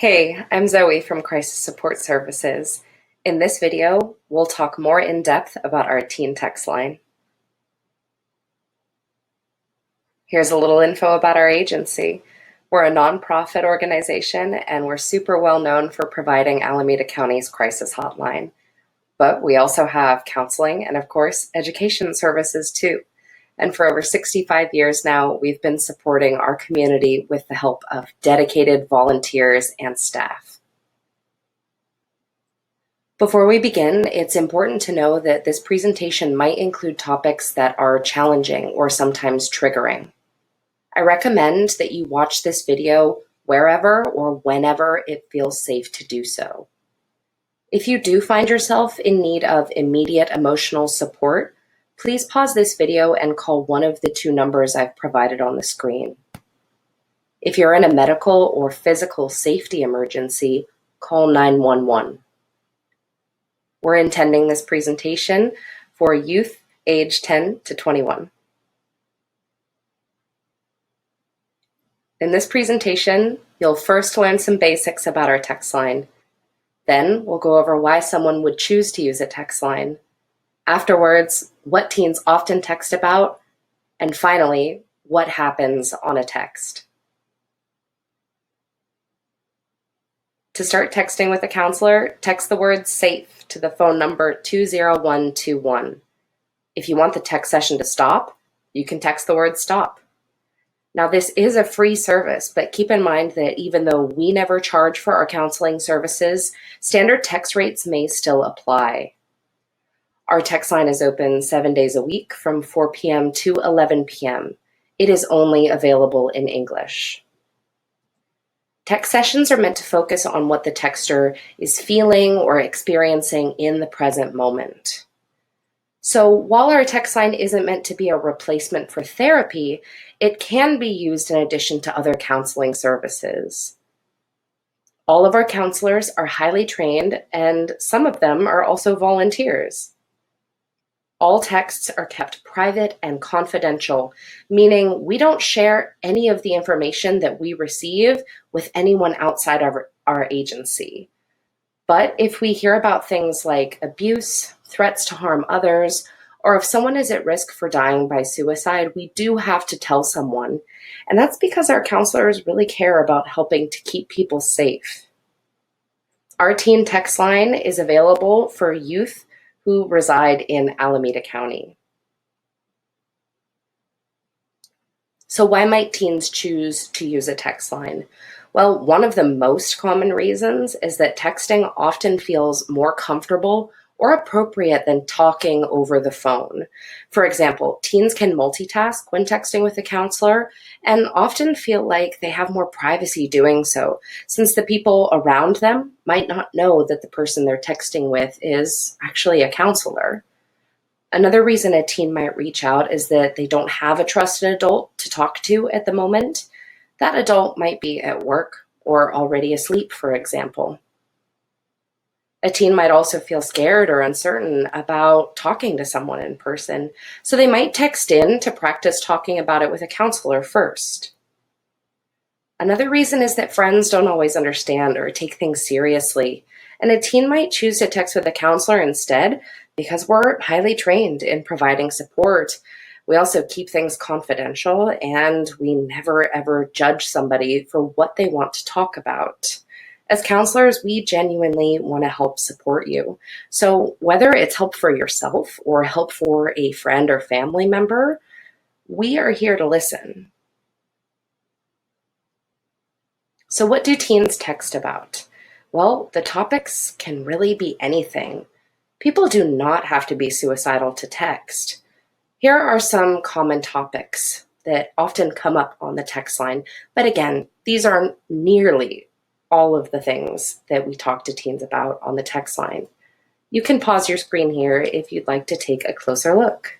Hey, I'm Zoe from Crisis Support Services. In this video, we'll talk more in depth about our teen text line. Here's a little info about our agency. We're a nonprofit organization and we're super well known for providing Alameda County's crisis hotline. But we also have counseling and, of course, education services too. And for over 65 years now, we've been supporting our community with the help of dedicated volunteers and staff. Before we begin, it's important to know that this presentation might include topics that are challenging or sometimes triggering. I recommend that you watch this video wherever or whenever it feels safe to do so. If you do find yourself in need of immediate emotional support, please pause this video and call one of the two numbers I've provided on the screen. If you're in a medical or physical safety emergency, call 911. We're intending this presentation for youth age 10 to 21. In this presentation, you'll first learn some basics about our text line. Then we'll go over why someone would choose to use a text line. Afterwards, what teens often text about. And finally, what happens on a text. To start texting with a counselor, text the word SAFE to the phone number 20121. If you want the text session to stop, you can text the word STOP. Now, this is a free service, but keep in mind that even though we never charge for our counseling services, standard text rates may still apply. Our text line is open 7 days a week from 4 p.m. to 11 p.m. It is only available in English. Text sessions are meant to focus on what the texter is feeling or experiencing in the present moment. So while our text line isn't meant to be a replacement for therapy, it can be used in addition to other counseling services. All of our counselors are highly trained, and some of them are also volunteers. All texts are kept private and confidential, meaning we don't share any of the information that we receive with anyone outside of our agency. But if we hear about things like abuse, threats to harm others, or if someone is at risk for dying by suicide, we do have to tell someone. And that's because our counselors really care about helping to keep people safe. Our teen text line is available for youth who reside in Alameda County. So why might teens choose to use a text line? Well, one of the most common reasons is that texting often feels more comfortable or appropriate than talking over the phone. For example, teens can multitask when texting with a counselor and often feel like they have more privacy doing so, since the people around them might not know that the person they're texting with is actually a counselor. Another reason a teen might reach out is that they don't have a trusted adult to talk to at the moment. That adult might be at work or already asleep, for example. A teen might also feel scared or uncertain about talking to someone in person, so they might text in to practice talking about it with a counselor first. Another reason is that friends don't always understand or take things seriously, and a teen might choose to text with a counselor instead because we're highly trained in providing support. We also keep things confidential, and we never ever judge somebody for what they want to talk about. As counselors, we genuinely want to help support you. So whether it's help for yourself or help for a friend or family member, we are here to listen. So what do teens text about? Well, the topics can really be anything. People do not have to be suicidal to text. Here are some common topics that often come up on the text line, but again, these aren't nearly all of the things that we talk to teens about on the text line. You can pause your screen here if you'd like to take a closer look.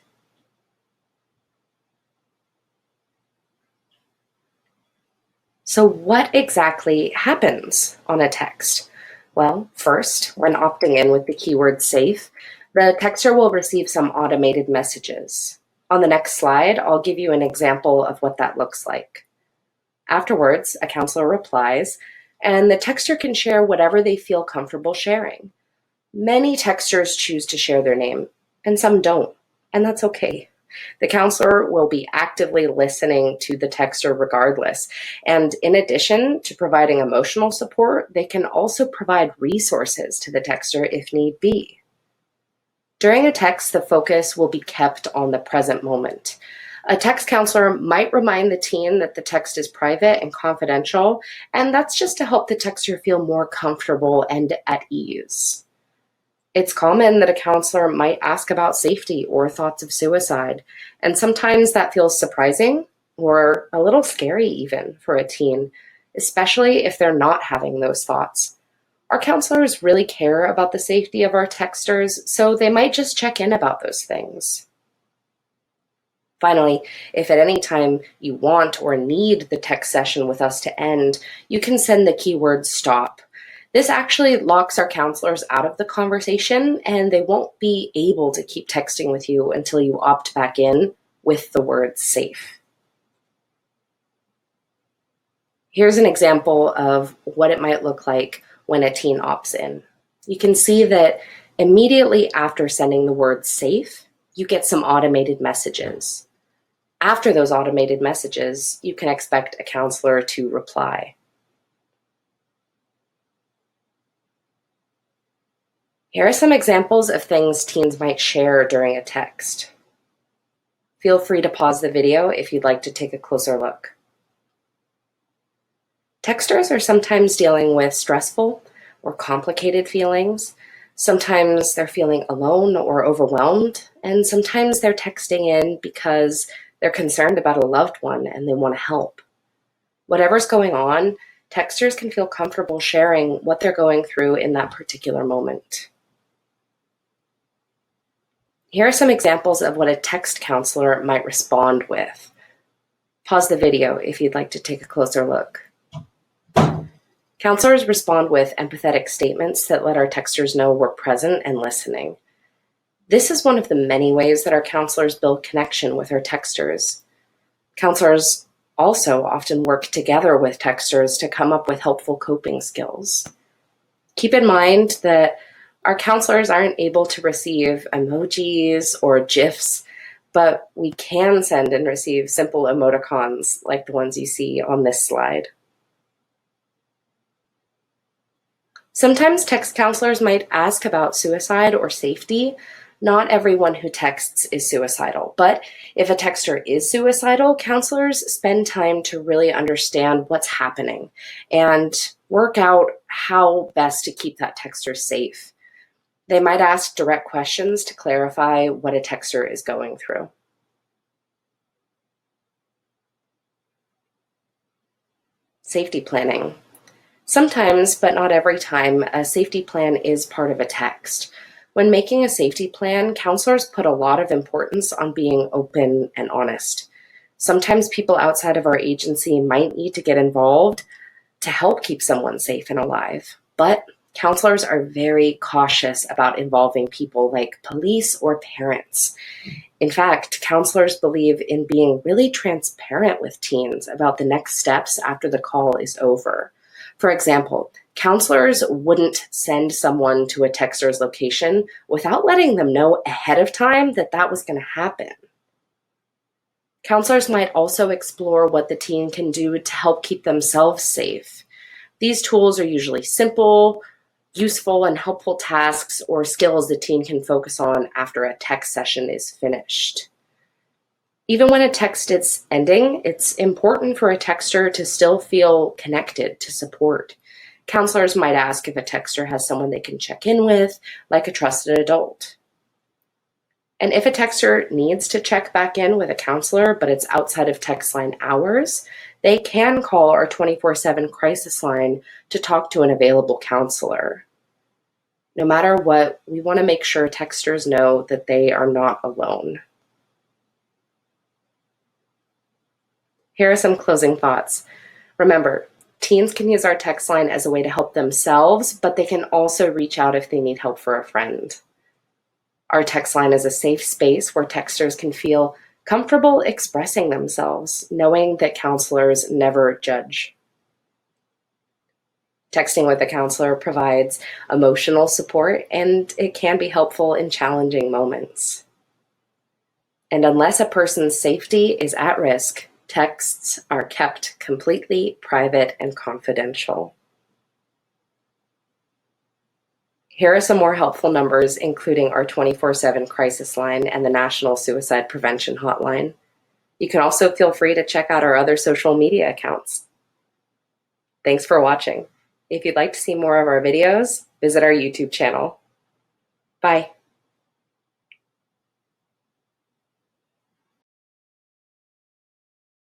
So what exactly happens on a text? Well, first, when opting in with the keyword SAFE, the texter will receive some automated messages. On the next slide, I'll give you an example of what that looks like. Afterwards, a counselor replies, and the texter can share whatever they feel comfortable sharing. Many texters choose to share their name, and some don't, and that's okay. The counselor will be actively listening to the texter regardless. And in addition to providing emotional support, they can also provide resources to the texter if need be. During a text, the focus will be kept on the present moment. A text counselor might remind the teen that the text is private and confidential, and that's just to help the texter feel more comfortable and at ease. It's common that a counselor might ask about safety or thoughts of suicide, and sometimes that feels surprising or a little scary even for a teen, especially if they're not having those thoughts. Our counselors really care about the safety of our texters, so they might just check in about those things. Finally, if at any time you want or need the text session with us to end, you can send the keyword STOP. This actually locks our counselors out of the conversation, and they won't be able to keep texting with you until you opt back in with the word safe. Here's an example of what it might look like when a teen opts in. You can see that immediately after sending the word safe, you get some automated messages. After those automated messages, you can expect a counselor to reply. Here are some examples of things teens might share during a text. Feel free to pause the video if you'd like to take a closer look. Texters are sometimes dealing with stressful or complicated feelings. Sometimes they're feeling alone or overwhelmed, and sometimes they're texting in because they're concerned about a loved one and they want to help. Whatever's going on, texters can feel comfortable sharing what they're going through in that particular moment. Here are some examples of what a text counselor might respond with. Pause the video if you'd like to take a closer look. Counselors respond with empathetic statements that let our texters know we're present and listening. This is one of the many ways that our counselors build connection with our texters. Counselors also often work together with texters to come up with helpful coping skills. Keep in mind that our counselors aren't able to receive emojis or GIFs, but we can send and receive simple emoticons like the ones you see on this slide. Sometimes text counselors might ask about suicide or safety. Not everyone who texts is suicidal, but if a texter is suicidal, counselors spend time to really understand what's happening and work out how best to keep that texter safe. They might ask direct questions to clarify what a texter is going through. Safety planning. Sometimes, but not every time, a safety plan is part of a text. When making a safety plan, counselors put a lot of importance on being open and honest. Sometimes people outside of our agency might need to get involved to help keep someone safe and alive, but counselors are very cautious about involving people like police or parents. In fact, counselors believe in being really transparent with teens about the next steps after the call is over. For example, counselors wouldn't send someone to a texter's location without letting them know ahead of time that that was going to happen. Counselors might also explore what the teen can do to help keep themselves safe. These tools are usually simple, useful, and helpful tasks or skills the teen can focus on after a text session is finished. Even when a text is ending, it's important for a texter to still feel connected to support. Counselors might ask if a texter has someone they can check in with, like a trusted adult. And if a texter needs to check back in with a counselor, but it's outside of text line hours, they can call our 24/7 crisis line to talk to an available counselor. No matter what, we want to make sure texters know that they are not alone. Here are some closing thoughts. Remember, teens can use our text line as a way to help themselves, but they can also reach out if they need help for a friend. Our text line is a safe space where texters can feel comfortable expressing themselves, knowing that counselors never judge. Texting with a counselor provides emotional support, and it can be helpful in challenging moments. And unless a person's safety is at risk, texts are kept completely private and confidential. Here are some more helpful numbers, including our 24/7 crisis line and the National Suicide Prevention Hotline. You can also feel free to check out our other social media accounts. Thanks for watching. If you'd like to see more of our videos, visit our YouTube channel. Bye.